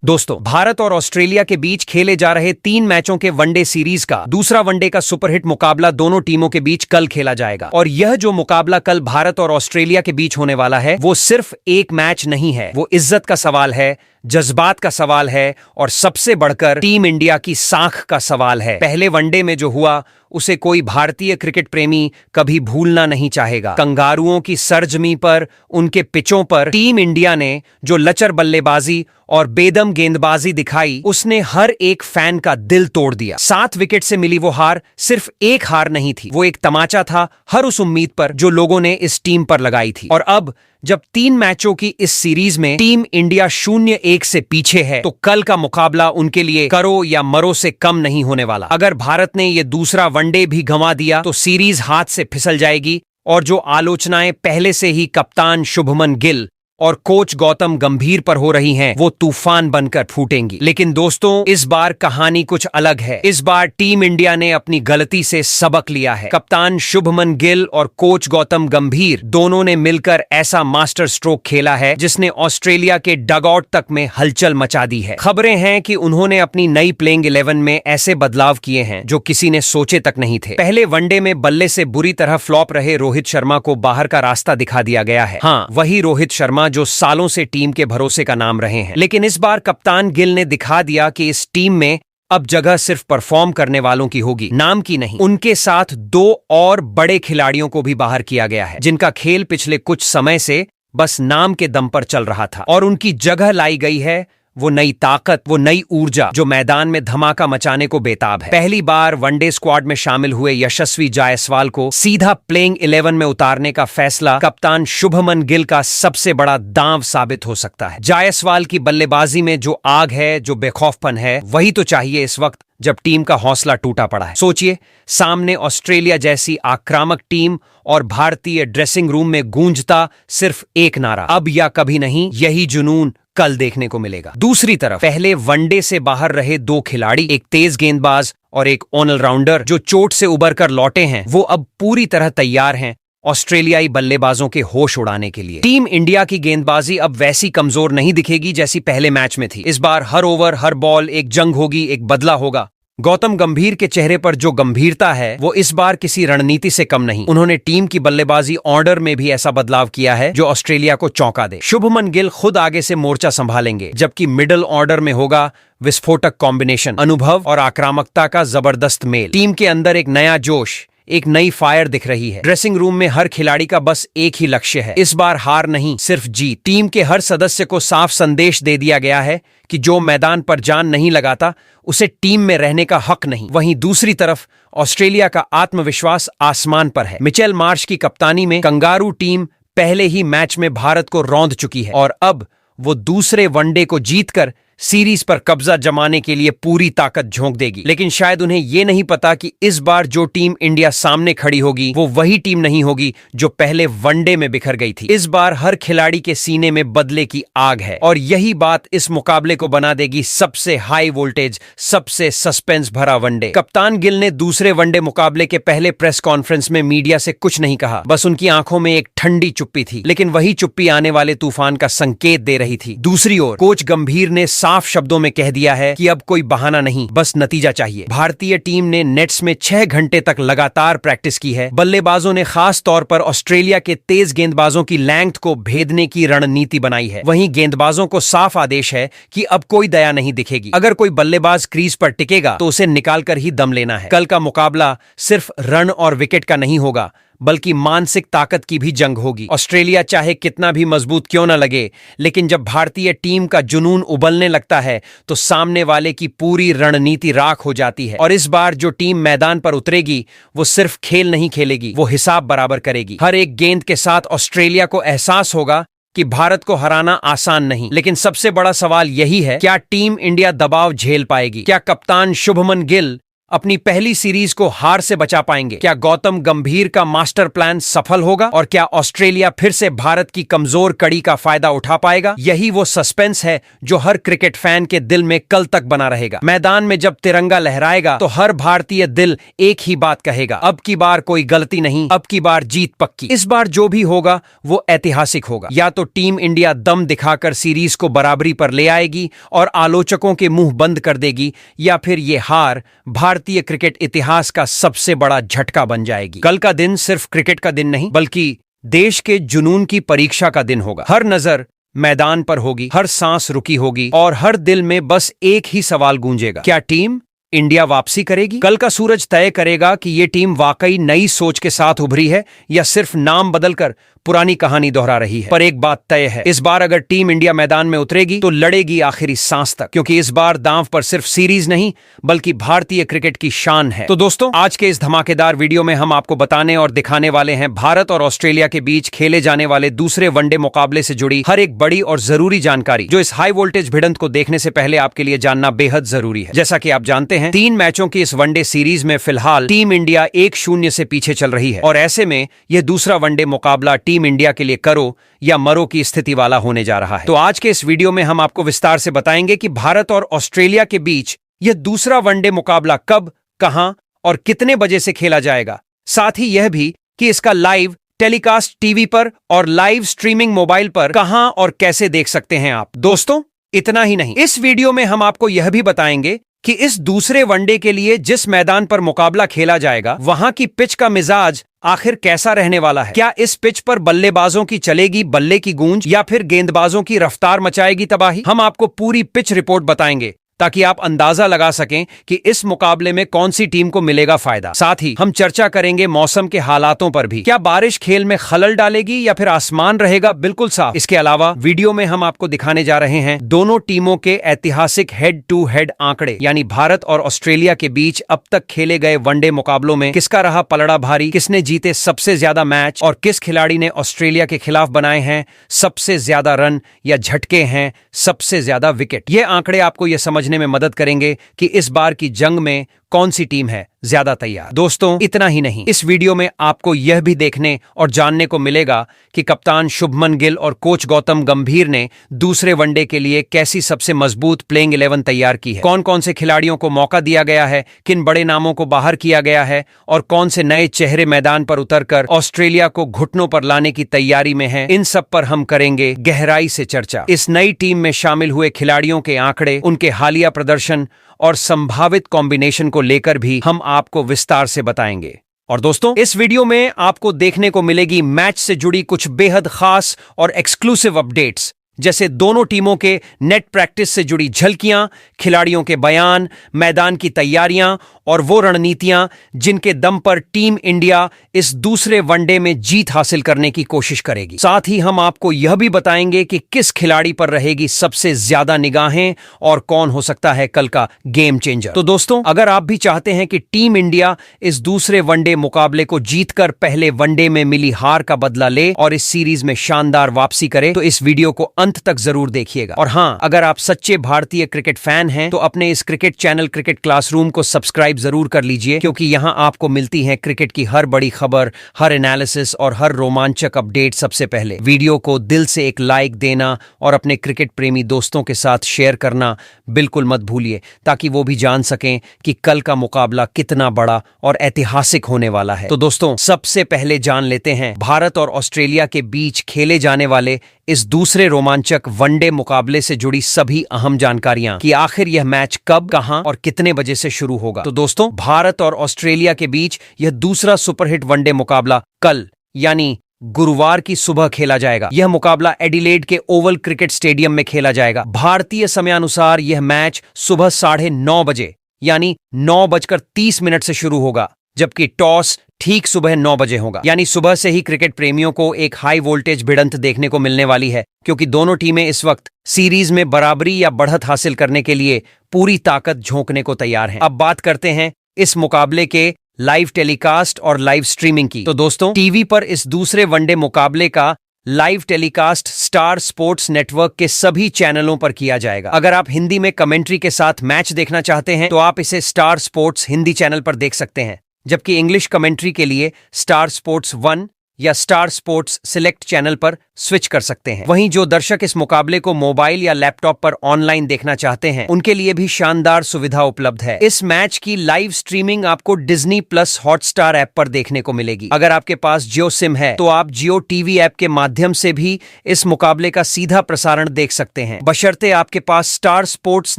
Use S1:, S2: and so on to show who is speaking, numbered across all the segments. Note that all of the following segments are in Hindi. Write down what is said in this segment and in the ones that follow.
S1: दोस्तों, भारत और ऑस्ट्रेलिया के बीच खेले जा रहे 3 मैचों के वनडे सीरीज का दूसरा वनडे का सुपरहिट मुकाबला दोनों टीमों के बीच कल खेला जाएगा। और यह जो मुकाबला कल भारत और ऑस्ट्रेलिया के बीच होने वाला है वो सिर्फ एक मैच नहीं है, वो इज्जत का सवाल है, जज्बात का सवाल है और सबसे बढ़कर टीम इंडिया की साख का सवाल है। पहले वनडे में जो हुआ उसे कोई भारतीय क्रिकेट प्रेमी कभी भूलना नहीं चाहेगा। कंगारुओं की सरजमी पर, उनके पिचों पर टीम इंडिया ने जो लचर बल्लेबाजी और बेदम गेंदबाजी दिखाई, उसने हर एक फैन का दिल तोड़ दिया। 7 विकेट से मिली वो हार सिर्फ एक हार नहीं थी, वो एक तमाचा था हर उस उम्मीद पर जो लोगों ने इस टीम पर लगाई थी। और अब जब 3 मैचों की इस सीरीज में टीम इंडिया 0-1 से पीछे है, तो कल का मुकाबला उनके लिए करो या मरो से कम नहीं होने वाला। अगर भारत ने ये दूसरा वनडे भी गंवा दिया तो सीरीज हाथ से फिसल जाएगी और जो आलोचनाएं पहले से ही कप्तान शुभमन गिल और कोच गौतम गंभीर पर हो रही हैं, वो तूफान बनकर फूटेंगी। लेकिन दोस्तों, इस बार कहानी कुछ अलग है। इस बार टीम इंडिया ने अपनी गलती से सबक लिया है। कप्तान शुभमन गिल और कोच गौतम गंभीर दोनों ने मिलकर ऐसा मास्टर स्ट्रोक खेला है जिसने ऑस्ट्रेलिया के डगआउट तक में हलचल मचा दी है। खबरें हैं कि उन्होंने अपनी नई प्लेइंग 11 में ऐसे बदलाव किए हैं जो किसी ने सोचे तक नहीं थे। पहले वनडे में बल्ले से बुरी तरह फ्लॉप रहे रोहित शर्मा को बाहर का रास्ता दिखा दिया गया है। हाँ, वही रोहित शर्मा जो सालों से टीम के भरोसे का नाम रहे हैं। लेकिन इस बार कप्तान गिल ने दिखा दिया कि इस टीम में अब जगह सिर्फ परफॉर्म करने वालों की होगी, नाम की नहीं। उनके साथ 2 और बड़े खिलाड़ियों को भी बाहर किया गया है जिनका खेल पिछले कुछ समय से बस नाम के दम पर चल रहा था, और उनकी जगह लाई गई है वो नई ताकत, वो नई ऊर्जा जो मैदान में धमाका मचाने को बेताब है। पहली बार वनडे स्क्वाड में शामिल हुए यशस्वी जायसवाल को सीधा प्लेइंग 11 में उतारने का फैसला कप्तान शुभमन गिल का सबसे बड़ा दांव साबित हो सकता है। जायसवाल की बल्लेबाजी में जो आग है, जो बेखौफपन है, वही तो चाहिए इस वक्त जब टीम का हौसला टूटा पड़ा है। सोचिए, सामने ऑस्ट्रेलिया जैसी आक्रामक टीम और भारतीय ड्रेसिंग रूम में गूंजता सिर्फ एक नारा, अब या कभी नहीं। यही जुनून कल देखने को मिलेगा। दूसरी तरफ पहले वनडे से बाहर रहे 2 खिलाड़ी, एक तेज गेंदबाज और एक ऑलराउंडर जो चोट से उबर कर लौटे हैं, वो अब पूरी तरह तैयार हैं ऑस्ट्रेलियाई बल्लेबाजों के होश उड़ाने के लिए। टीम इंडिया की गेंदबाजी अब वैसी कमजोर नहीं दिखेगी जैसी पहले मैच में थी। इस बार हर ओवर, हर बॉल एक जंग होगी, एक बदला होगा। गौतम गंभीर के चेहरे पर जो गंभीरता है वो इस बार किसी रणनीति से कम नहीं। उन्होंने टीम की बल्लेबाजी ऑर्डर में भी ऐसा बदलाव किया है जो ऑस्ट्रेलिया को चौंका दे। शुभमन गिल खुद आगे से मोर्चा संभालेंगे, जबकि मिडिल ऑर्डर में होगा विस्फोटक कॉम्बिनेशन, अनुभव और आक्रामकता का जबरदस्त मेल। टीम के अंदर एक नया जोश, एक नई फायर दिख रही है। ड्रेसिंग रूम में हर खिलाड़ी का बस एक ही लक्ष्य है, इस बार हार नहीं, सिर्फ जीत। टीम के हर सदस्य को साफ संदेश दे दिया गया है कि जो मैदान पर जान नहीं लगाता उसे टीम में रहने का हक नहीं। वहीं दूसरी तरफ ऑस्ट्रेलिया का आत्मविश्वास आसमान पर है। मिचेल मार्श की कप्तानी में कंगारू टीम पहले ही मैच में भारत को रौंद चुकी है और अब वो दूसरे वनडे को जीतकर सीरीज पर कब्जा जमाने के लिए पूरी ताकत झोंक देगी। लेकिन शायद उन्हें यह नहीं पता कि इस बार जो टीम इंडिया सामने खड़ी होगी वो वही टीम नहीं होगी जो पहले वनडे में बिखर गई थी। इस बार हर खिलाड़ी के सीने में बदले की आग है और यही बात इस मुकाबले को बना देगी सबसे हाई वोल्टेज, सबसे सस्पेंस भरा वनडे। कप्तान गिल ने दूसरे वनडे मुकाबले के पहले प्रेस कॉन्फ्रेंस में मीडिया से कुछ नहीं कहा, बस उनकी आंखों में एक ठंडी चुप्पी थी। लेकिन वही चुप्पी आने वाले तूफान का संकेत दे रही थी। दूसरी ओर कोच गंभीर ने साफ शब्दों में कह दिया है कि अब कोई बहाना नहीं, बस नतीजा चाहिए। भारतीय टीम ने नेट्स में 6 घंटे तक लगातार प्रैक्टिस की है। बल्लेबाजों ने खास तौर पर ऑस्ट्रेलिया के तेज गेंदबाजों की लेंथ को भेदने की रणनीति बनाई है। वहीं गेंदबाजों को साफ आदेश है कि अब कोई दया नहीं दिखेगी। अगर कोई बल्लेबाज क्रीज पर टिकेगा तो उसे निकालकर ही दम लेना है। कल का मुकाबला सिर्फ रन और विकेट का नहीं होगा, बल्कि मानसिक ताकत की भी जंग होगी। ऑस्ट्रेलिया चाहे कितना भी मजबूत क्यों न लगे, लेकिन जब भारतीय टीम का जुनून उबलने लगता है तो सामने वाले की पूरी रणनीति राख हो जाती है। और इस बार जो टीम मैदान पर उतरेगी वो सिर्फ खेल नहीं खेलेगी, वो हिसाब बराबर करेगी। हर एक गेंद के साथ ऑस्ट्रेलिया को एहसास होगा कि भारत को हराना आसान नहीं। लेकिन सबसे बड़ा सवाल यही है, क्या टीम इंडिया दबाव झेल पाएगी? क्या कप्तान शुभमन गिल अपनी पहली सीरीज को हार से बचा पाएंगे? क्या गौतम गंभीर का मास्टर प्लान सफल होगा और क्या ऑस्ट्रेलिया फिर से भारत की कमजोर कड़ी का फायदा उठा पाएगा? यही वो सस्पेंस है जो हर क्रिकेट फैन के दिल में कल तक बना रहेगा। मैदान में जब तिरंगा लहराएगा तो हर भारतीय दिल एक ही बात कहेगा, अब की बार कोई गलती नहीं, अब की बार जीत पक्की। इस बार जो भी होगा वो ऐतिहासिक होगा। या तो टीम इंडिया दम दिखाकर सीरीज को बराबरी पर ले आएगी और आलोचकों के मुंह बंद कर देगी, या फिर ये हार भारतीय क्रिकेट इतिहास का सबसे बड़ा झटका बन जाएगी। कल का दिन सिर्फ क्रिकेट का दिन नहीं बल्कि देश के जुनून की परीक्षा का दिन होगा। हर नजर मैदान पर होगी, हर सांस रुकी होगी और हर दिल में बस एक ही सवाल गूंजेगा, क्या टीम इंडिया वापसी करेगी? कल का सूरज तय करेगा कि ये टीम वाकई नई सोच के साथ उभरी है या सिर्फ नाम बदलकर पुरानी कहानी दोहरा रही है। पर एक बात तय है, इस बार अगर टीम इंडिया मैदान में उतरेगी तो लड़ेगी आखिरी सांस तक, क्योंकि इस बार दांव पर सिर्फ सीरीज नहीं बल्कि भारतीय क्रिकेट की शान है। तो दोस्तों, आज के इस धमाकेदार वीडियो में हम आपको बताने और दिखाने वाले हैं भारत और ऑस्ट्रेलिया के बीच खेले जाने वाले दूसरे वनडे मुकाबले से जुड़ी हर एक बड़ी और जरूरी जानकारी, जो इस हाई वोल्टेज भिड़ंत को देखने से पहले आपके लिए जानना बेहद जरूरी है। जैसा कि आप जानते हैं, 3 मैचों की इस वनडे सीरीज में फिलहाल टीम इंडिया 1-0 से पीछे चल रही है और ऐसे में यह दूसरा वनडे मुकाबला टीम इंडिया के लिए करो या मरो की स्थिति वाला होने जा रहा है। तो आज के इस वीडियो में हम आपको विस्तार से बताएंगे कि भारत और ऑस्ट्रेलिया के बीच यह दूसरा वनडे मुकाबला कब, कहां और कितने बजे से खेला जाएगा। साथ ही यह भी कि इसका लाइव टेलीकास्ट टीवी पर और लाइव स्ट्रीमिंग मोबाइल पर कहां और कैसे देख सकते हैं आप। दोस्तों, इतना ही नहीं, इस वीडियो में हम आपको यह भी बताएंगे कि इस दूसरे वनडे के लिए जिस मैदान पर मुकाबला खेला जाएगा वहां की पिच का मिजाज आखिर कैसा रहने वाला है। क्या इस पिच पर बल्लेबाजों की चलेगी बल्ले की गूंज या फिर गेंदबाजों की रफ्तार मचाएगी तबाही? हम आपको पूरी पिच रिपोर्ट बताएंगे ताकि आप अंदाजा लगा सकें कि इस मुकाबले में कौन सी टीम को मिलेगा फायदा। साथ ही हम चर्चा करेंगे मौसम के हालातों पर भी, क्या बारिश खेल में खलल डालेगी या फिर आसमान रहेगा बिल्कुल साफ। इसके अलावा वीडियो में हम आपको दिखाने जा रहे हैं दोनों टीमों के ऐतिहासिक हेड टू हेड आंकड़े, यानी भारत और ऑस्ट्रेलिया के बीच अब तक खेले गए वनडे मुकाबलों में किसका रहा पलड़ा भारी, किसने जीते सबसे ज्यादा मैच और किस खिलाड़ी ने ऑस्ट्रेलिया के खिलाफ बनाए हैं सबसे ज्यादा रन या झटके हैं सबसे ज्यादा विकेट। ये आंकड़े आपको यह समझ में मदद करेंगे कि इस बार की जंग में कौन सी टीम है ज्यादा तैयार। दोस्तों, इतना ही नहीं, इस वीडियो में आपको यह भी देखने और जानने को मिलेगा कि कप्तान शुभमन गिल और कोच गौतम गंभीर ने दूसरे वनडे के लिए कैसी सबसे मजबूत प्लेइंग 11 तैयार की है, कौन कौन से खिलाड़ियों को मौका दिया गया है, किन बड़े नामों को बाहर किया गया है और कौन से नए चेहरे मैदान पर उतरकर ऑस्ट्रेलिया को घुटनों पर लाने की तैयारी में है। इन सब पर हम करेंगे गहराई से चर्चा। इस नई टीम में शामिल हुए खिलाड़ियों के आंकड़े, उनके हालिया प्रदर्शन और संभावित कॉम्बिनेशन को लेकर भी हम आपको विस्तार से बताएंगे। और दोस्तों, इस वीडियो में आपको देखने को मिलेगी मैच से जुड़ी कुछ बेहद खास और एक्सक्लूसिव अपडेट्स, जैसे दोनों टीमों के नेट प्रैक्टिस से जुड़ी झलकियां, खिलाड़ियों के बयान, मैदान की तैयारियां और वो रणनीतियां जिनके दम पर टीम इंडिया इस दूसरे वनडे में जीत हासिल करने की कोशिश करेगी। साथ ही हम आपको यह भी बताएंगे कि किस खिलाड़ी पर रहेगी सबसे ज्यादा निगाहें और कौन हो सकता है कल का गेम चेंजर। तो दोस्तों, अगर आप भी चाहते हैं कि टीम इंडिया इस दूसरे वनडे मुकाबले को जीतकर पहले वनडे में मिली हार का बदला ले और इस सीरीज में शानदार वापसी करे, तो इस वीडियो को अंत तक जरूर देखिएगा। और हां, अगर आप सच्चे भारतीय क्रिकेट फैन हैं तो अपने इस क्रिकेट चैनल क्रिकेट क्लासरूम को सब्सक्राइब जरूर कर लीजिए, क्योंकि यहां आपको मिलती है क्रिकेट की हर बड़ी खबर, हर एनालिसिस और हर रोमांचक अपडेट सबसे पहले। वीडियो को दिल से एक लाइक देना और अपने क्रिकेट प्रेमी दोस्तों के साथ शेयर करना बिल्कुल मत भूलिए, ताकि वो भी जान सकें कि कल का मुकाबला कितना बड़ा और ऐतिहासिक होने वाला है। तो दोस्तों, सबसे पहले जान लेते हैं भारत और ऑस्ट्रेलिया के बीच खेले जाने वाले इस दूसरे रोमांचक वनडे मुकाबले से जुड़ी सभी अहम जानकारियां, कि आखिर यह मैच कब, कहां और कितने बजे से शुरू होगा। तो दोस्तों, भारत और ऑस्ट्रेलिया के बीच यह दूसरा सुपरहिट वनडे मुकाबला कल यानी गुरुवार की सुबह खेला जाएगा। यह मुकाबला एडिलेड के ओवल क्रिकेट स्टेडियम में खेला जाएगा। भारतीय समयानुसार यह मैच सुबह 9:30 बजे यानी 9:30 से शुरू होगा, जबकि टॉस ठीक सुबह 9 बजे होगा। यानी सुबह से ही क्रिकेट प्रेमियों को एक हाई वोल्टेज भिड़ंत देखने को मिलने वाली है, क्योंकि दोनों टीमें इस वक्त सीरीज में बराबरी या बढ़त हासिल करने के लिए पूरी ताकत झोंकने को तैयार हैं। अब बात करते हैं इस मुकाबले के लाइव टेलीकास्ट और लाइव स्ट्रीमिंग की। तो दोस्तों, टीवी पर इस दूसरे वनडे मुकाबले का live telecast star sports network के सभी चैनलों पर किया जाएगा। अगर आप हिंदी में कमेंट्री के साथ मैच देखना चाहते हैं तो आप इसे स्टार स्पोर्ट्स हिंदी चैनल पर देख सकते हैं, जबकि इंग्लिश कमेंट्री के लिए स्टार स्पोर्ट्स 1 या स्टार स्पोर्ट्स सिलेक्ट चैनल पर स्विच कर सकते हैं। वहीं जो दर्शक इस मुकाबले को मोबाइल या लैपटॉप पर ऑनलाइन देखना चाहते हैं, उनके लिए भी शानदार सुविधा उपलब्ध है। इस मैच की लाइव स्ट्रीमिंग आपको डिज्नी प्लस हॉटस्टार ऐप पर देखने को मिलेगी। अगर आपके पास जियो सिम है तो आप जियो टीवी ऐप के माध्यम से भी इस मुकाबले का सीधा प्रसारण देख सकते हैं, बशर्ते आपके पास स्टार स्पोर्ट्स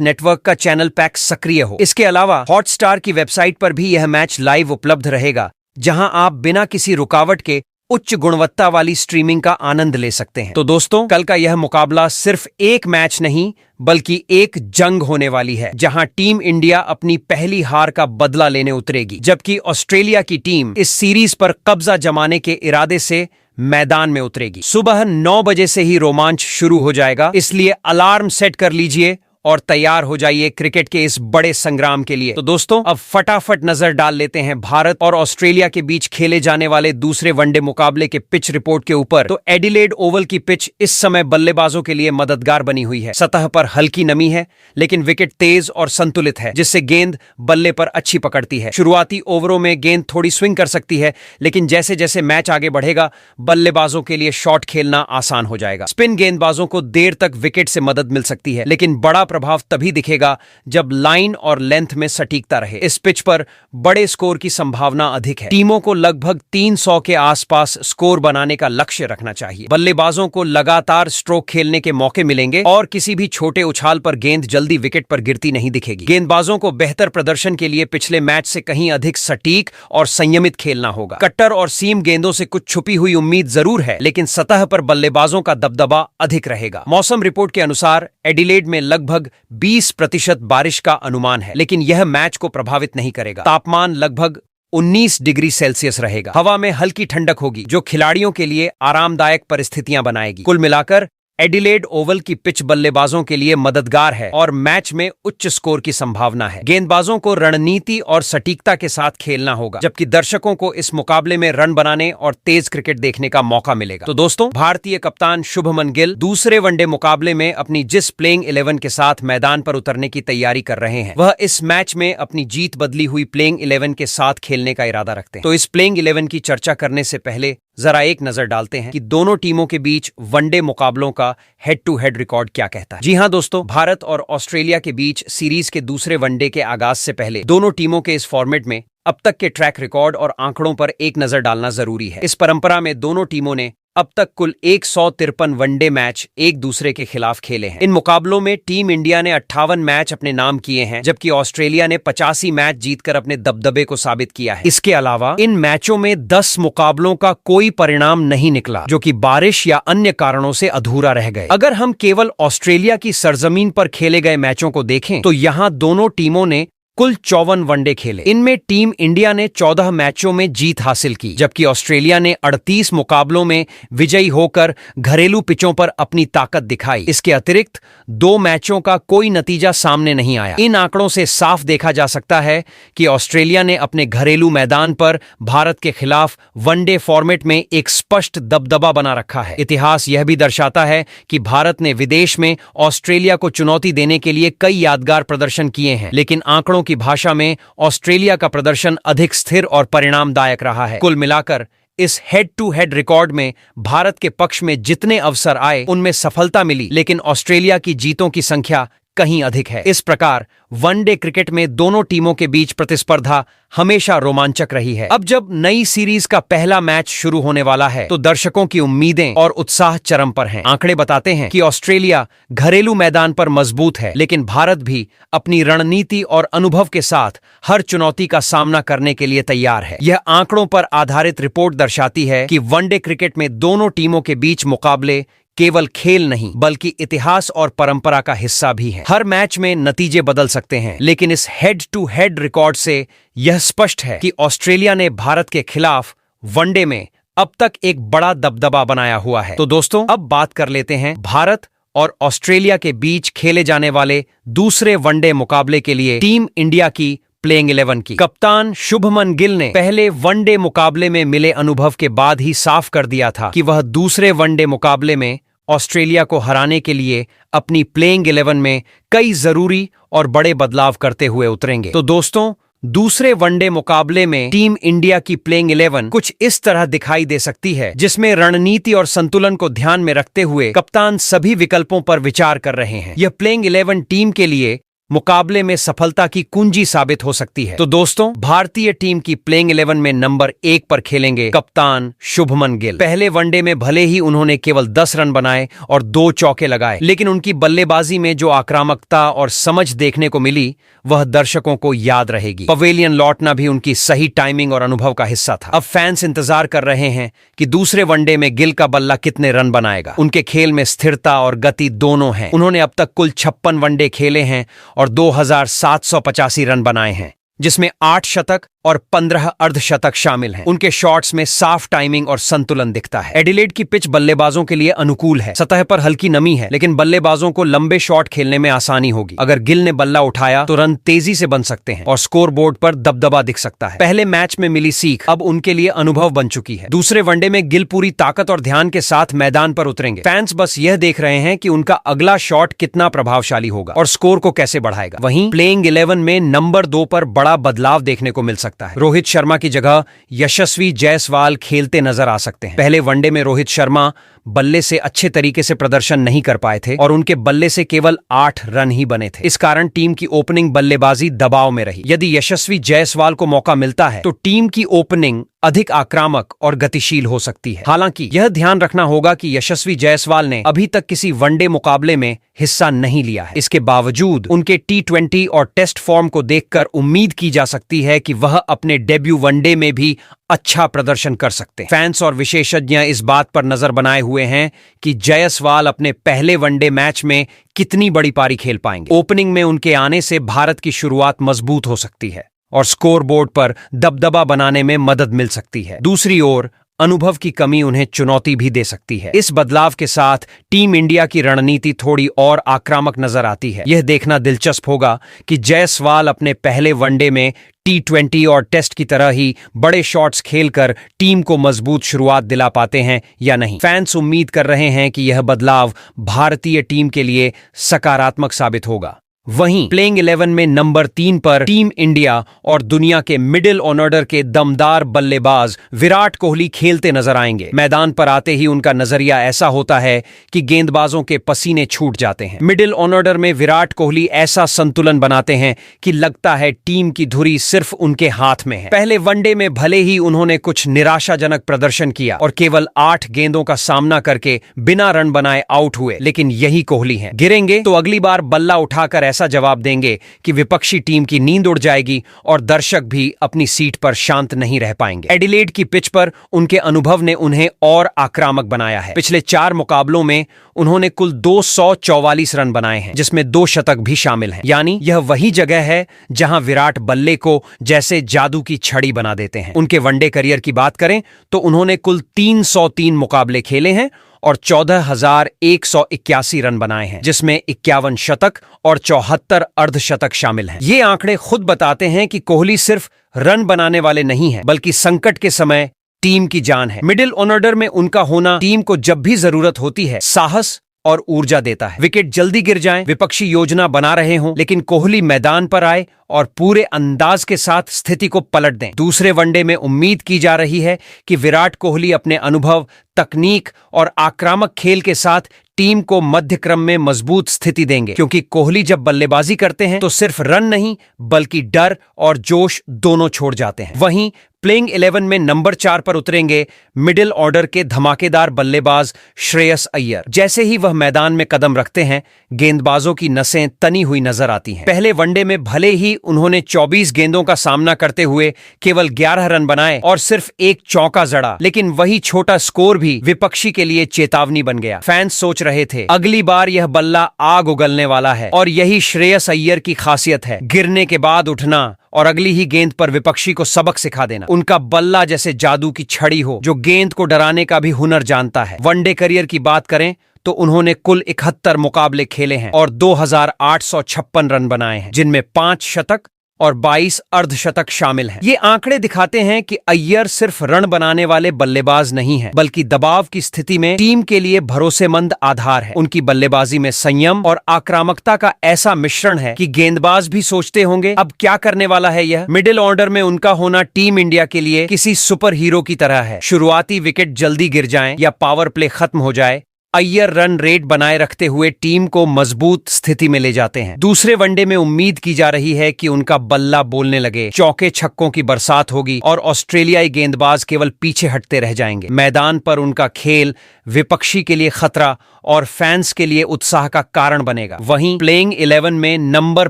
S1: नेटवर्क का चैनल पैक सक्रिय हो। इसके अलावा हॉटस्टार की वेबसाइट पर भी यह मैच लाइव उपलब्ध रहेगा, जहां आप बिना किसी रुकावट के उच्च गुणवत्ता वाली स्ट्रीमिंग का आनंद ले सकते हैं। तो दोस्तों, कल का यह मुकाबला सिर्फ एक मैच नहीं बल्कि एक जंग होने वाली है, जहां टीम इंडिया अपनी पहली हार का बदला लेने उतरेगी, जबकि ऑस्ट्रेलिया की टीम इस सीरीज पर कब्जा जमाने के इरादे से मैदान में उतरेगी। सुबह 9 बजे से ही रोमांच शुरू हो जाएगा, इसलिए अलार्म सेट कर लीजिए और तैयार हो जाइए क्रिकेट के इस बड़े संग्राम के लिए। तो दोस्तों, अब फटाफट नजर डाल लेते हैं भारत और ऑस्ट्रेलिया के बीच खेले जाने वाले दूसरे वनडे मुकाबले के पिच रिपोर्ट के ऊपर। तो एडिलेड ओवल की पिच इस समय बल्लेबाजों के लिए मददगार बनी हुई है। सतह पर हल्की नमी है, लेकिन विकेट तेज और संतुलित है, जिससे गेंद बल्ले पर अच्छी पकड़ती है। शुरुआती ओवरों में गेंद थोड़ी स्विंग कर सकती है, लेकिन जैसे जैसे मैच आगे बढ़ेगा बल्लेबाजों के लिए शॉट खेलना आसान हो जाएगा। स्पिन गेंदबाजों को देर तक विकेट से मदद मिल सकती है, लेकिन बड़ा प्रभाव तभी दिखेगा जब लाइन और लेंथ में सटीकता रहे। इस पिच पर बड़े स्कोर की संभावना अधिक है। टीमों को लगभग 300 के आसपास स्कोर बनाने का लक्ष्य रखना चाहिए। बल्लेबाजों को लगातार स्ट्रोक खेलने के मौके मिलेंगे और किसी भी छोटे उछाल पर गेंद जल्दी विकेट पर गिरती नहीं दिखेगी। गेंदबाजों को बेहतर प्रदर्शन के लिए पिछले मैच से कहीं अधिक सटीक और संयमित खेलना होगा। कट्टर और सीम गेंदों से कुछ छुपी हुई उम्मीद जरूर है, लेकिन सतह पर बल्लेबाजों का दबदबा अधिक रहेगा। मौसम रिपोर्ट के अनुसार एडिलेड में लगभग 20% बारिश का अनुमान है, लेकिन यह मैच को प्रभावित नहीं करेगा। तापमान लगभग 19 डिग्री सेल्सियस रहेगा। हवा में हल्की ठंडक होगी, जो खिलाड़ियों के लिए आरामदायक परिस्थितियां बनाएगी। कुल मिलाकर एडिलेड ओवल की पिच बल्लेबाजों के लिए मददगार है और मैच में उच्च स्कोर की संभावना है। गेंदबाजों को रणनीति और सटीकता के साथ खेलना होगा, जबकि दर्शकों को इस मुकाबले में रन बनाने और तेज क्रिकेट देखने का मौका मिलेगा। तो दोस्तों, भारतीय कप्तान शुभमन गिल दूसरे वनडे मुकाबले में अपनी जिस प्लेइंग 11 के साथ मैदान पर उतरने की तैयारी कर रहे हैं, वह इस मैच में अपनी जीत बदली हुई प्लेइंग 11 के साथ खेलने का इरादा रखते हैं। तो इस प्लेइंग 11 की चर्चा करने से पहले जरा एक नजर डालते हैं कि दोनों टीमों के बीच वनडे मुकाबलों का हेड टू हेड रिकॉर्ड क्या कहता है। जी हां दोस्तों, भारत और ऑस्ट्रेलिया के बीच सीरीज के दूसरे वनडे के आगाज से पहले दोनों टीमों के इस फॉर्मेट में अब तक के ट्रैक रिकॉर्ड और आंकड़ों पर एक नजर डालना जरूरी है। इस परंपरा में दोनों टीमों ने अब तक कुल 153 वनडे मैच एक दूसरे के खिलाफ खेले हैं। इन मुकाबलों में टीम इंडिया ने 58 मैच अपने नाम किए हैं, जबकि ऑस्ट्रेलिया ने 85 मैच जीतकर अपने दबदबे को साबित किया है। इसके अलावा इन मैचों में 10 मुकाबलों का कोई परिणाम नहीं निकला, जो कि बारिश या अन्य कारणों से अधूरा रह गए। अगर हम केवल ऑस्ट्रेलिया की सरजमीन पर खेले गए मैचों को देखें तो यहां दोनों टीमों ने कुल 54 वनडे खेले। इनमें टीम इंडिया ने 14 मैचों में जीत हासिल की, जबकि ऑस्ट्रेलिया ने 38 मुकाबलों में विजयी होकर घरेलू पिचों पर अपनी ताकत दिखाई। इसके अतिरिक्त 2 मैचों का कोई नतीजा सामने नहीं आया। इन आंकड़ों से साफ देखा जा सकता है कि ऑस्ट्रेलिया ने अपने घरेलू मैदान पर भारत के खिलाफ वनडे फॉर्मेट में एक स्पष्ट दबदबा बना रखा है। इतिहास यह भी दर्शाता है कि भारत ने विदेश में ऑस्ट्रेलिया को चुनौती देने के लिए कई यादगार प्रदर्शन किए हैं, लेकिन आंकड़ों की भाषा में ऑस्ट्रेलिया का प्रदर्शन अधिक स्थिर और परिणामदायक रहा है। कुल मिलाकर इस हेड टू हेड रिकॉर्ड में भारत के पक्ष में जितने अवसर आए उनमें सफलता मिली, लेकिन ऑस्ट्रेलिया की जीतों की संख्या कहीं अधिक है। इस प्रकार वनडे क्रिकेट में दोनों टीमों के बीच प्रतिस्पर्धा हमेशा रोमांचक रही है। अब जब नई सीरीज का पहला मैच शुरू होने वाला है, तो दर्शकों की उम्मीदें और उत्साह चरम पर हैं। आंकड़े बताते हैं कि ऑस्ट्रेलिया घरेलू मैदान पर मजबूत है, लेकिन भारत भी अपनी रणनीति और अनुभव के साथ हर चुनौती का सामना करने के लिए तैयार है। यह आंकड़ों पर आधारित रिपोर्ट दर्शाती है कि वनडे क्रिकेट में दोनों टीमों के बीच मुकाबले केवल खेल नहीं बल्कि इतिहास और परंपरा का हिस्सा भी है। हर मैच में नतीजे बदल सकते हैं, लेकिन इस हेड टू हेड रिकॉर्ड से यह स्पष्ट है कि ऑस्ट्रेलिया ने भारत के खिलाफ वनडे में अब तक एक बड़ा दबदबा बनाया हुआ है। तो दोस्तों, अब बात कर लेते हैं भारत और ऑस्ट्रेलिया के बीच खेले जाने वाले दूसरे वनडे मुकाबले के लिए टीम इंडिया की प्लेइंग 11 की। कप्तान शुभमन गिल ने पहले वनडे मुकाबले में मिले अनुभव के बाद ही साफ कर दिया था कि वह दूसरे वनडे मुकाबले में ऑस्ट्रेलिया को हराने के लिए अपनी प्लेइंग 11 में कई जरूरी और बड़े बदलाव करते हुए उतरेंगे। तो दोस्तों, दूसरे वनडे मुकाबले में टीम इंडिया की प्लेइंग 11 कुछ इस तरह दिखाई दे सकती है, जिसमें रणनीति और संतुलन को ध्यान में रखते हुए कप्तान सभी विकल्पों पर विचार कर रहे हैं। यह प्लेइंग 11 टीम के लिए मुकाबले में सफलता की कुंजी साबित हो सकती है। तो दोस्तों, भारतीय टीम की प्लेइंग 11 में नंबर 1 पर खेलेंगे कप्तान शुभमन गिल। पहले वनडे में भले ही उन्होंने केवल 10 रन बनाए और 2 चौके लगाए, लेकिन उनकी बल्लेबाजी में जो आक्रामकता और समझ देखने को मिली वह दर्शकों को याद रहेगी। पवेलियन लौटना भी उनकी सही टाइमिंग और अनुभव का हिस्सा था। अब फैंस इंतजार कर रहे हैं कि दूसरे वनडे में गिल का बल्ला कितने रन बनाएगा। उनके खेल में स्थिरता और गति दोनों हैं। उन्होंने अब तक कुल 56 वनडे खेले हैं और 2785 रन बनाए हैं, जिसमें 8 शतक और 15 अर्धशतक शामिल हैं। उनके शॉट्स में साफ टाइमिंग और संतुलन दिखता है। एडिलेड की पिच बल्लेबाजों के लिए अनुकूल है। सतह पर हल्की नमी है, लेकिन बल्लेबाजों को लंबे शॉट खेलने में आसानी होगी। अगर गिल ने बल्ला उठाया तो रन तेजी से बन सकते हैं और स्कोर बोर्ड पर दबदबा दिख सकता है। पहले मैच में मिली सीख अब उनके लिए अनुभव बन चुकी है। दूसरे वनडे में गिल पूरी ताकत और ध्यान के साथ मैदान पर उतरेंगे। फैंस बस यह देख रहे हैं कि उनका अगला शॉट कितना प्रभावशाली होगा और स्कोर को कैसे बढ़ाएगा। वहीं प्लेइंग 11 में नंबर 2 पर बड़ा बदलाव देखने को मिल सकता है। रोहित शर्मा की जगह यशस्वी जायसवाल खेलते नजर आ सकते हैं। पहले वनडे में रोहित शर्मा बल्ले से अच्छे तरीके से प्रदर्शन नहीं कर पाए थे और उनके बल्ले से केवल 8 रन ही बने थे। इस कारण टीम की ओपनिंग बल्लेबाजी दबाव में रही। यदि यशस्वी जायसवाल को मौका मिलता है तो टीम की ओपनिंग अधिक आक्रामक और गतिशील हो सकती है। हालांकि यह ध्यान रखना होगा कि यशस्वी जायसवाल ने अभी तक किसी वनडे मुकाबले में हिस्सा नहीं लिया है। इसके बावजूद उनके T20 और टेस्ट फॉर्म को देखकर उम्मीद की जा सकती है कि वह अपने डेब्यू वनडे में भी अच्छा प्रदर्शन कर सकते हैं। फैंस और विशेषज्ञ इस बात पर नजर बनाए हुए हैं कि जायसवाल अपने पहले वनडे मैच में कितनी बड़ी पारी खेल पाएंगे। ओपनिंग में उनके आने से भारत की शुरुआत मजबूत हो सकती है और स्कोर बोर्ड पर दबदबा बनाने में मदद मिल सकती है। दूसरी ओर अनुभव की कमी उन्हें चुनौती भी दे सकती है। इस बदलाव के साथ टीम इंडिया की रणनीति थोड़ी और आक्रामक नजर आती है। यह देखना दिलचस्प होगा कि जायसवाल अपने पहले वनडे में T20 और टेस्ट की तरह ही बड़े शॉट्स खेलकर टीम को मजबूत शुरुआत दिला पाते हैं या नहीं। फैंस उम्मीद कर रहे हैं कि यह बदलाव भारतीय टीम के लिए सकारात्मक साबित होगा। वहीं प्लेइंग 11 में नंबर 3 पर टीम इंडिया और दुनिया के मिडिल ऑर्डर के दमदार बल्लेबाज विराट कोहली खेलते नजर आएंगे। मैदान पर आते ही उनका नजरिया ऐसा होता है कि गेंदबाजों के पसीने छूट जाते हैं। मिडिल ऑर्डर में विराट कोहली ऐसा संतुलन बनाते हैं कि लगता है टीम की धुरी सिर्फ उनके हाथ में है। पहले वनडे में भले ही उन्होंने कुछ निराशाजनक प्रदर्शन किया और केवल 8 गेंदों का सामना करके बिना रन बनाए आउट हुए, लेकिन यही कोहली हैं। गिरेंगे तो अगली बार बल्ला उठाकर ऐसा जवाब देंगे कि विपक्षी टीम की नींद उड़ जाएगी और दर्शक भी अपनी सीट पर शांत नहीं रह पाएंगे। एडिलेड की पिच पर उनके अनुभव ने उन्हें और आक्रामक बनाया है। पिछले 4 मुकाबलों में उन्होंने कुल 244 रन बनाए हैं, जिसमें 2 शतक भी शामिल हैं। यानी यह वही जगह है जहां विराट बल्ले को जैसे जादू की छड़ी बना देते हैं। उनके वनडे करियर की बात करें तो उन्होंने कुल 303 मुकाबले खेले हैं और 14,181 रन बनाए हैं, जिसमें 51 शतक और 74 अर्धशतक शामिल हैं। ये आंकड़े खुद बताते हैं कि कोहली सिर्फ रन बनाने वाले नहीं हैं, बल्कि संकट के समय टीम की जान है। मिडिल ऑर्डर में उनका होना टीम को जब भी जरूरत होती है साहस और ऊर्जा देता है। विकेट जल्दी गिर जाएं, विपक्षी योजना बना रहे हों, लेकिन कोहली मैदान पर आए और पूरे अंदाज के साथ स्थिति को पलट दें। दूसरे वनडे में उम्मीद की जा रही है कि विराट कोहली अपने अनुभव, तकनीक और आक्रामक खेल के साथ टीम को मध्य क्रम में मजबूत स्थिति देंगे, क्योंकि कोहली जब बल्लेबाजी करते हैं तो सिर्फ रन नहीं बल्कि डर और जोश दोनों छोड़ जाते हैं। वहीं प्लेइंग 11 में नंबर 4 पर उतरेंगे मिडिल ऑर्डर के धमाकेदार बल्लेबाज श्रेयस अय्यर। जैसे ही वह मैदान में कदम रखते हैं, गेंदबाजों की नसें तनी हुई नजर आती हैं। पहले वनडे में भले ही उन्होंने 24 गेंदों का सामना करते हुए केवल 11 रन बनाए और सिर्फ 1 चौका जड़ा, लेकिन वही छोटा स्कोर भी विपक्षी के लिए चेतावनी बन गया। फैंस सोच रहे थे अगली बार यह बल्ला आग उगलने वाला है, और यही श्रेयस अय्यर की खासियत है, गिरने के बाद उठना और अगली ही गेंद पर विपक्षी को सबक सिखा देना। उनका बल्ला जैसे जादू की छड़ी हो जो गेंद को डराने का भी हुनर जानता है। वनडे करियर की बात करें तो उन्होंने कुल 71 मुकाबले खेले हैं और 2,856 रन बनाए हैं, जिनमें 5 शतक और 22 अर्धशतक शामिल हैं। ये आंकड़े दिखाते हैं कि अय्यर सिर्फ रन बनाने वाले बल्लेबाज नहीं हैं, बल्कि दबाव की स्थिति में टीम के लिए भरोसेमंद आधार है। उनकी बल्लेबाजी में संयम और आक्रामकता का ऐसा मिश्रण है कि गेंदबाज भी सोचते होंगे अब क्या करने वाला है यह। मिडिल ऑर्डर में उनका होना टीम इंडिया के लिए किसी सुपर हीरो की तरह है। शुरुआती विकेट जल्दी गिर जाएं या पावर प्ले खत्म हो जाए, अय्यर रन रेट बनाए रखते हुए टीम को मजबूत स्थिति में ले जाते हैं। दूसरे वनडे में उम्मीद की जा रही है कि उनका बल्ला बोलने लगे, चौके छक्कों की बरसात होगी और ऑस्ट्रेलियाई गेंदबाज केवल पीछे हटते रह जाएंगे। मैदान पर उनका खेल विपक्षी के लिए खतरा और फैंस के लिए उत्साह का कारण बनेगा। वहीं प्लेइंग 11 में नंबर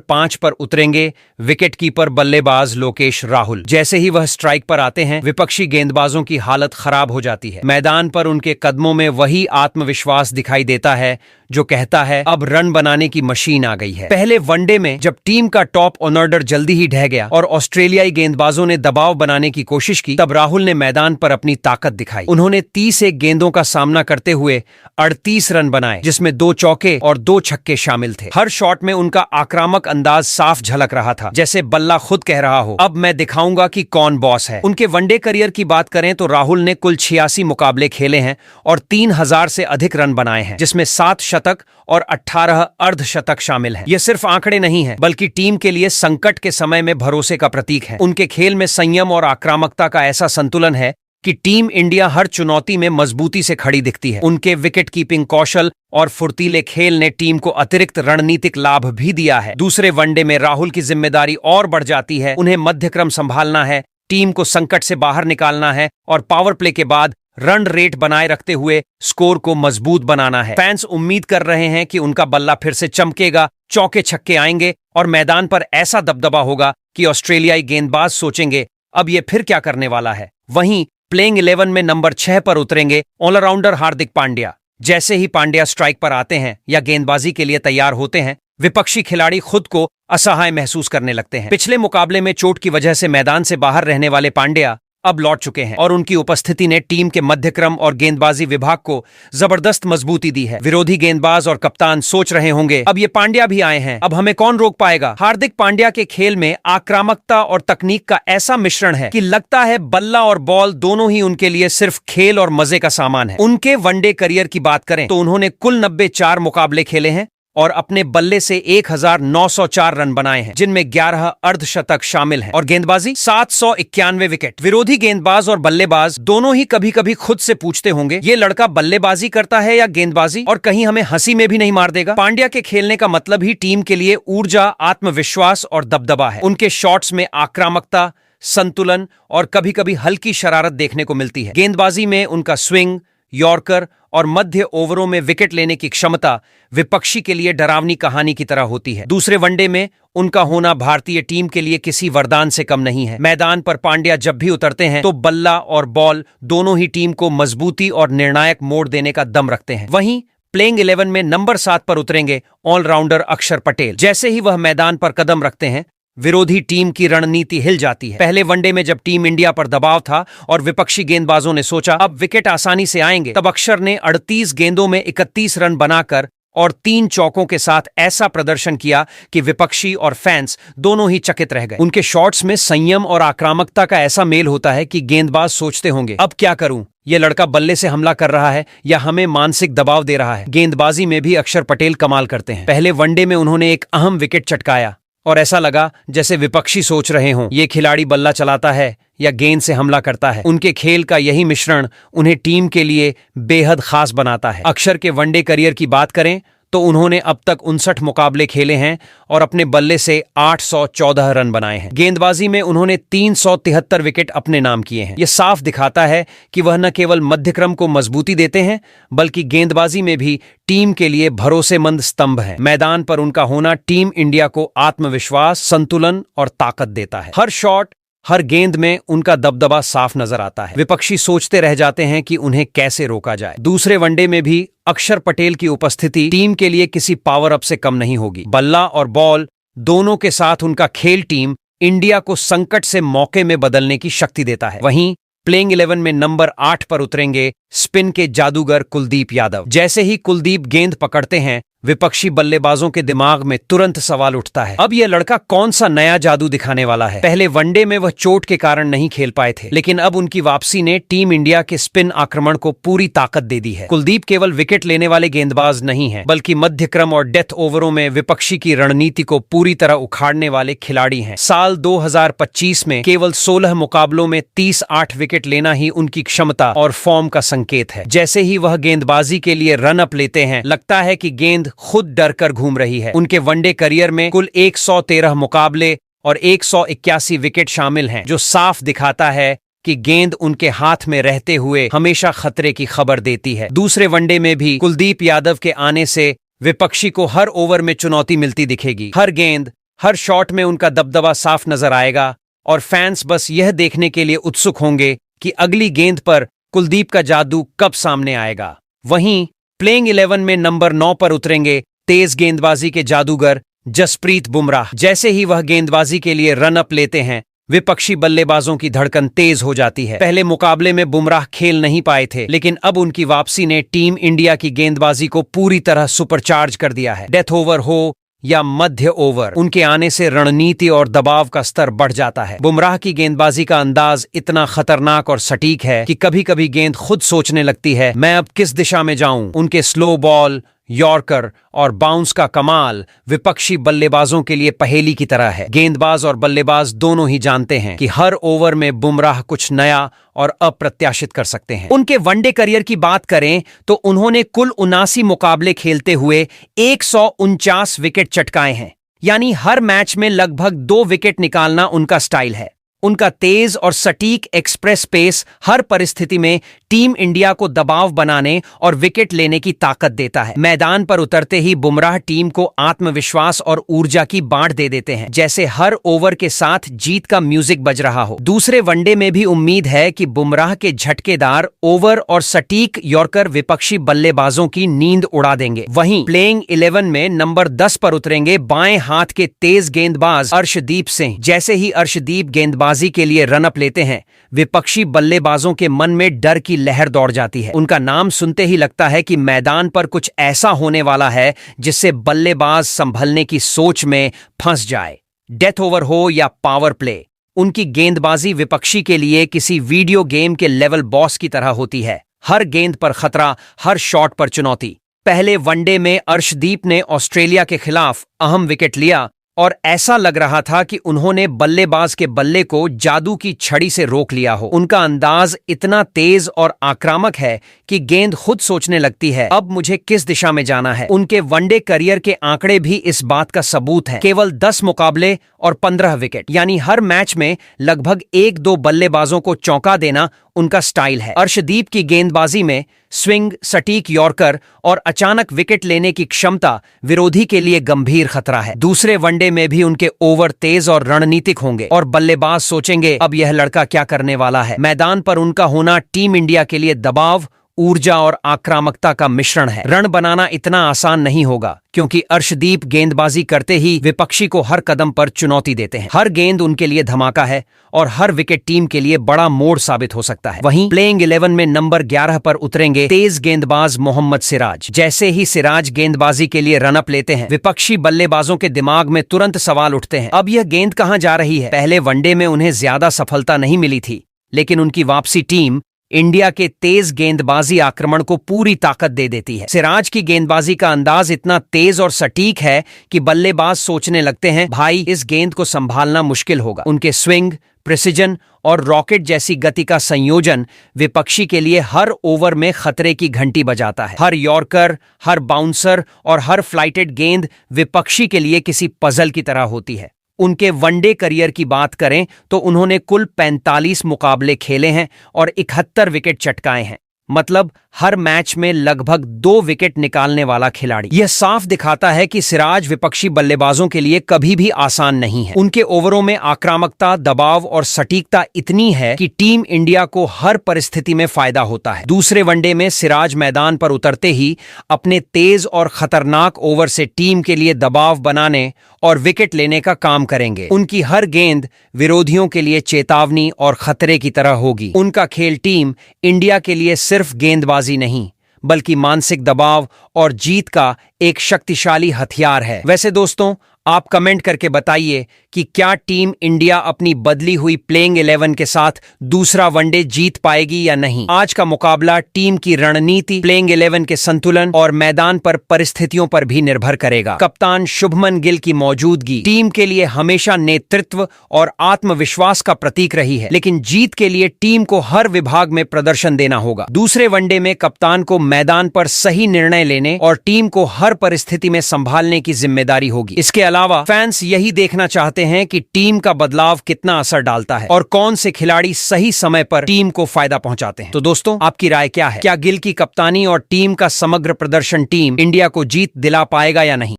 S1: 5 पर उतरेंगे विकेटकीपर बल्लेबाज लोकेश राहुल। जैसे ही वह स्ट्राइक पर आते हैं, विपक्षी गेंदबाजों की हालत खराब हो जाती है। मैदान पर उनके कदमों में वही आत्मविश्वास दिखाई देता है जो कहता है अब रन बनाने की मशीन आ गई है। पहले वनडे में जब टीम का टॉप ऑर्डर जल्दी ही ढह गया और ऑस्ट्रेलियाई गेंदबाजों ने दबाव बनाने की कोशिश की, तब राहुल ने मैदान पर अपनी ताकत दिखाई। उन्होंने 31 गेंदों का सामना करते हुए 38 रन बनाए, जिसमें 2 चौके और 2 छक्के शामिल थे। हर शॉट में उनका आक्रामक अंदाज साफ झलक रहा था, जैसे बल्ला खुद कह रहा हो अब मैं दिखाऊंगा कि कौन बॉस है। उनके वनडे करियर की बात करें तो राहुल ने कुल 86 मुकाबले खेले हैं और 3000 से अधिक रन बनाए हैं, जिसमें 7 शतक और 18 अर्धशतक शामिल हैं। ये सिर्फ आंकड़े नहीं हैं, बल्कि टीम के लिए संकट के समय में भरोसे का प्रतीक है। उनके खेल में संयम और आक्रामकता का ऐसा संतुलन है कि टीम इंडिया हर चुनौती में मजबूती से खड़ी दिखती है। उनके विकेट कीपिंग कौशल और फुर्तीले खेल ने टीम को अतिरिक्त रणनीतिक लाभ भी दिया है। दूसरे वनडे में राहुल की जिम्मेदारी और बढ़ जाती है। उन्हें मध्यक्रम संभालना है, टीम को संकट से बाहर निकालना है और पावर प्ले के बाद रन रेट बनाए रखते हुए स्कोर को मजबूत बनाना है। फैंस उम्मीद कर रहे हैं कि उनका बल्ला फिर से चमकेगा, चौके छक्के आएंगे और मैदान पर ऐसा दबदबा होगा कि ऑस्ट्रेलियाई गेंदबाज सोचेंगे अब ये फिर क्या करने वाला है। वहीं प्लेइंग 11 में नंबर 6 पर उतरेंगे ऑलराउंडर हार्दिक पांड्या। जैसे ही पांड्या स्ट्राइक पर आते हैं या गेंदबाजी के लिए तैयार होते हैं, विपक्षी खिलाड़ी खुद को असहाय महसूस करने लगते हैं। पिछले मुकाबले में चोट की वजह से मैदान से बाहर रहने वाले पांड्या अब लौट चुके हैं और उनकी उपस्थिति ने टीम के मध्यक्रम और गेंदबाजी विभाग को जबरदस्त मजबूती दी है। विरोधी गेंदबाज और कप्तान सोच रहे होंगे अब ये पांड्या भी आए हैं, अब हमें कौन रोक पाएगा। हार्दिक पांड्या के खेल में आक्रामकता और तकनीक का ऐसा मिश्रण है कि लगता है बल्ला और बॉल दोनों ही उनके लिए सिर्फ खेल और मजे का सामान है। उनके वनडे करियर की बात करें तो उन्होंने कुल 94 मुकाबले खेले हैं और अपने बल्ले से 1904 रन बनाए हैं, जिनमें 11 अर्धशतक शामिल हैं और गेंदबाजी 791 विकेट। विरोधी गेंदबाज और बल्लेबाज दोनों ही कभी कभी खुद से पूछते होंगे ये लड़का बल्लेबाजी करता है या गेंदबाजी, और कहीं हमें हंसी में भी नहीं मार देगा। पांड्या के खेलने का मतलब ही टीम के लिए ऊर्जा, आत्मविश्वास और दबदबा है। उनके शॉट्स में आक्रामकता, संतुलन और कभी कभी हल्की शरारत देखने को मिलती है। गेंदबाजी में उनका स्विंग, यॉर्कर और मध्य ओवरों में विकेट लेने की क्षमता विपक्षी के लिए डरावनी कहानी की तरह होती है। दूसरे वनडे में उनका होना भारतीय टीम के लिए किसी वरदान से कम नहीं है। मैदान पर पांड्या जब भी उतरते हैं तो बल्ला और बॉल दोनों ही टीम को मजबूती और निर्णायक मोड़ देने का दम रखते हैं। वहीं प्लेइंग 11 में नंबर 7 पर उतरेंगे ऑलराउंडर अक्षर पटेल। जैसे ही वह मैदान पर कदम रखते हैं, विरोधी टीम की रणनीति हिल जाती है। पहले वनडे में जब टीम इंडिया पर दबाव था और विपक्षी गेंदबाजों ने सोचा अब विकेट आसानी से आएंगे, तब अक्षर ने 38 गेंदों में 31 रन बनाकर और 3 चौकों के साथ ऐसा प्रदर्शन किया कि विपक्षी और फैंस दोनों ही चकित रह गए। उनके शॉट्स में संयम और आक्रामकता का ऐसा मेल होता है कि गेंदबाज सोचते होंगे अब क्या करूं, ये लड़का बल्ले से हमला कर रहा है या हमें मानसिक दबाव दे रहा है। गेंदबाजी में भी अक्षर पटेल कमाल करते हैं। पहले वनडे में उन्होंने एक अहम विकेट चटकाया और ऐसा लगा जैसे विपक्षी सोच रहे हों ये खिलाड़ी बल्ला चलाता है या गेंद से हमला करता है। उनके खेल का यही मिश्रण उन्हें टीम के लिए बेहद खास बनाता है। अक्षर के वनडे करियर की बात करें तो उन्होंने अब तक 59 मुकाबले खेले हैं और अपने बल्ले से 814 रन बनाए हैं। गेंदबाजी में उन्होंने 373 विकेट अपने नाम किए हैं। यह साफ दिखाता है कि वह न केवल मध्यक्रम को मजबूती देते हैं, बल्कि गेंदबाजी में भी टीम के लिए भरोसेमंद स्तंभ हैं। मैदान पर उनका होना टीम इंडिया को आत्मविश्वास, संतुलन और ताकत देता है। हर शॉट, हर गेंद में उनका दबदबा साफ नजर आता है। विपक्षी सोचते रह जाते हैं कि उन्हें कैसे रोका जाए। दूसरे वनडे में भी अक्षर पटेल की उपस्थिति टीम के लिए किसी पावर अप से कम नहीं होगी। बल्ला और बॉल दोनों के साथ उनका खेल टीम इंडिया को संकट से मौके में बदलने की शक्ति देता है। वहीं प्लेइंग 11 में नंबर 8 पर उतरेंगे स्पिन के जादूगर कुलदीप यादव। जैसे ही कुलदीप गेंद पकड़ते हैं, विपक्षी बल्लेबाजों के दिमाग में तुरंत सवाल उठता है, अब यह लड़का कौन सा नया जादू दिखाने वाला है। पहले वनडे में वह चोट के कारण नहीं खेल पाए थे, लेकिन अब उनकी वापसी ने टीम इंडिया के स्पिन आक्रमण को पूरी ताकत दे दी है। कुलदीप केवल विकेट लेने वाले गेंदबाज नहीं हैं, बल्कि मध्य क्रम और डेथ ओवरों में विपक्षी की रणनीति को पूरी तरह उखाड़ने वाले खिलाड़ी हैं। साल 2025 में केवल 16 मुकाबलों में 38 विकेट लेना ही उनकी क्षमता और फॉर्म का संकेत है। जैसे ही वह गेंदबाजी के लिए रन अप लेते हैं, लगता है कि गेंद खुद डर कर घूम रही है। उनके वनडे करियर में कुल 113 मुकाबले और 181 विकेट शामिल हैं, जो साफ दिखाता है कि गेंद उनके हाथ में रहते हुए हमेशा खतरे की खबर देती है। दूसरे वनडे में भी कुलदीप यादव के आने से विपक्षी को हर ओवर में चुनौती मिलती दिखेगी। हर गेंद, हर शॉट में उनका दबदबा साफ नजर आएगा और फैंस बस यह देखने के लिए उत्सुक होंगे कि अगली गेंद पर कुलदीप का जादू कब सामने आएगा। वहीं प्लेइंग 11 में नंबर 9 पर उतरेंगे तेज गेंदबाजी के जादूगर जसप्रीत बुमराह। जैसे ही वह गेंदबाजी के लिए रन अप लेते हैं, विपक्षी बल्लेबाजों की धड़कन तेज हो जाती है। पहले मुकाबले में बुमराह खेल नहीं पाए थे, लेकिन अब उनकी वापसी ने टीम इंडिया की गेंदबाजी को पूरी तरह सुपरचार्ज कर दिया है। डेथ ओवर हो या मध्य ओवर, उनके आने से रणनीति और दबाव का स्तर बढ़ जाता है। बुमराह की गेंदबाजी का अंदाज इतना खतरनाक और सटीक है कि कभी कभी गेंद खुद सोचने लगती है, मैं अब किस दिशा में जाऊं। उनके स्लो बॉल, यॉर्कर और बाउंस का कमाल विपक्षी बल्लेबाजों के लिए पहेली की तरह है। गेंदबाज और बल्लेबाज दोनों ही जानते हैं कि हर ओवर में बुमराह कुछ नया और अप्रत्याशित कर सकते हैं। उनके वनडे करियर की बात करें तो उन्होंने कुल 79 मुकाबले खेलते हुए 149 विकेट चटकाए हैं, यानी हर मैच में लगभग 2 विकेट निकालना उनका स्टाइल है। उनका तेज और सटीक एक्सप्रेस पेस हर परिस्थिति में टीम इंडिया को दबाव बनाने और विकेट लेने की ताकत देता है। मैदान पर उतरते ही बुमराह टीम को आत्मविश्वास और ऊर्जा की बांट दे देते हैं, जैसे हर ओवर के साथ जीत का म्यूजिक बज रहा हो। दूसरे वनडे में भी उम्मीद है कि बुमराह के झटकेदार ओवर और सटीक यॉर्कर विपक्षी बल्लेबाजों की नींद उड़ा देंगे। वहीं प्लेइंग 11 में नंबर 10 पर उतरेंगे बाएं हाथ के तेज गेंदबाज अर्शदीप सिंह। जैसे ही अर्शदीप गेंदबाजी के लिए रन अप लेते हैं, विपक्षी बल्लेबाजों के मन में डर की लहर दौड़ जाती है। उनका नाम सुनते ही लगता है कि मैदान पर कुछ ऐसा होने वाला है जिससे बल्लेबाज संभलने की सोच में फंस जाए। डेथ ओवर हो या पावर प्ले, उनकी गेंदबाजी विपक्षी के लिए किसी वीडियो गेम के लेवल बॉस की तरह होती है। हर गेंद पर खतरा, हर शॉट पर चुनौती। पहले वनडे में अर्शदीप ने ऑस्ट्रेलिया के खिलाफ अहम विकेट लिया और ऐसा लग रहा था कि उन्होंने बल्लेबाज के बल्ले को जादू की छड़ी से रोक लिया हो। उनका अंदाज इतना तेज और आक्रामक है कि गेंद खुद सोचने लगती है, अब मुझे किस दिशा में जाना है। उनके वनडे करियर के आंकड़े भी इस बात का सबूत हैं। केवल 10 मुकाबले और 15 विकेट, यानी हर मैच में लगभग 1-2 बल्लेबाजों को चौंका देना उनका स्टाइल है। अर्शदीप की गेंदबाजी में स्विंग, सटीक यॉर्कर और अचानक विकेट लेने की क्षमता विरोधी के लिए गंभीर खतरा है। दूसरे वनडे में भी उनके ओवर तेज और रणनीतिक होंगे और बल्लेबाज सोचेंगे, अब यह लड़का क्या करने वाला है। मैदान पर उनका होना टीम इंडिया के लिए दबाव, ऊर्जा और आक्रामकता का मिश्रण है। रन बनाना इतना आसान नहीं होगा, क्योंकि अर्शदीप गेंदबाजी करते ही विपक्षी को हर कदम पर चुनौती देते हैं। हर गेंद उनके लिए धमाका है और हर विकेट टीम के लिए बड़ा मोड़ साबित हो सकता है। वहीं प्लेइंग 11 में नंबर 11 पर उतरेंगे तेज गेंदबाज मोहम्मद सिराज। जैसे ही सिराज गेंदबाजी के लिए रन अप लेते हैं, विपक्षी बल्लेबाजों के दिमाग में तुरंत सवाल उठते हैं, अब यह गेंद कहां जा रही है। पहले वनडे में उन्हें ज्यादा सफलता नहीं मिली थी, लेकिन उनकी वापसी टीम इंडिया के तेज गेंदबाजी आक्रमण को पूरी ताकत दे देती है। सिराज की गेंदबाजी का अंदाज इतना तेज और सटीक है कि बल्लेबाज सोचने लगते हैं, भाई इस गेंद को संभालना मुश्किल होगा। उनके स्विंग, प्रिसिजन और रॉकेट जैसी गति का संयोजन विपक्षी के लिए हर ओवर में खतरे की घंटी बजाता है। हर यॉर्कर, हर बाउंसर और हर फ्लाइटेड गेंद विपक्षी के लिए किसी पजल की तरह होती है। उनके वनडे करियर की बात करें तो उन्होंने कुल 45 मुकाबले खेले हैं और 71 विकेट चटकाए हैं, मतलब हर मैच में लगभग 2 विकेट निकालने वाला खिलाड़ी। यह साफ दिखाता है कि सिराज विपक्षी बल्लेबाजों के लिए कभी भी आसान नहीं है। उनके ओवरों में आक्रामकता, दबाव और सटीकता इतनी है कि टीम इंडिया को हर परिस्थिति में फायदा होता है। दूसरे वनडे में सिराज मैदान पर उतरते ही अपने तेज और खतरनाक ओवर से टीम के लिए दबाव बनाने और विकेट लेने का काम करेंगे। उनकी हर गेंद विरोधियों के लिए चेतावनी और खतरे की तरह होगी। उनका खेल टीम इंडिया के लिए सिर्फ गेंदबाजी नहीं, बल्कि मानसिक दबाव और जीत का एक शक्तिशाली हथियार है। वैसे दोस्तों, आप कमेंट करके बताइए कि क्या टीम इंडिया अपनी बदली हुई प्लेइंग 11 के साथ दूसरा वनडे जीत पाएगी या नहीं। आज का मुकाबला टीम की रणनीति, प्लेइंग 11 के संतुलन और मैदान पर परिस्थितियों पर भी निर्भर करेगा। कप्तान शुभमन गिल की मौजूदगी टीम के लिए हमेशा नेतृत्व और आत्मविश्वास का प्रतीक रही है, लेकिन जीत के लिए टीम को हर विभाग में प्रदर्शन देना होगा। दूसरे वनडे में कप्तान को मैदान पर सही निर्णय लेने और टीम को हर परिस्थिति में संभालने की जिम्मेदारी होगी। इसके अलावा फैंस यही देखना चाहते हैं कि टीम का बदलाव कितना असर डालता है और कौन से खिलाड़ी सही समय पर टीम को फायदा पहुंचाते हैं। तो दोस्तों, आपकी राय क्या है? क्या गिल की कप्तानी और टीम का समग्र प्रदर्शन टीम इंडिया को जीत दिला पाएगा या नहीं?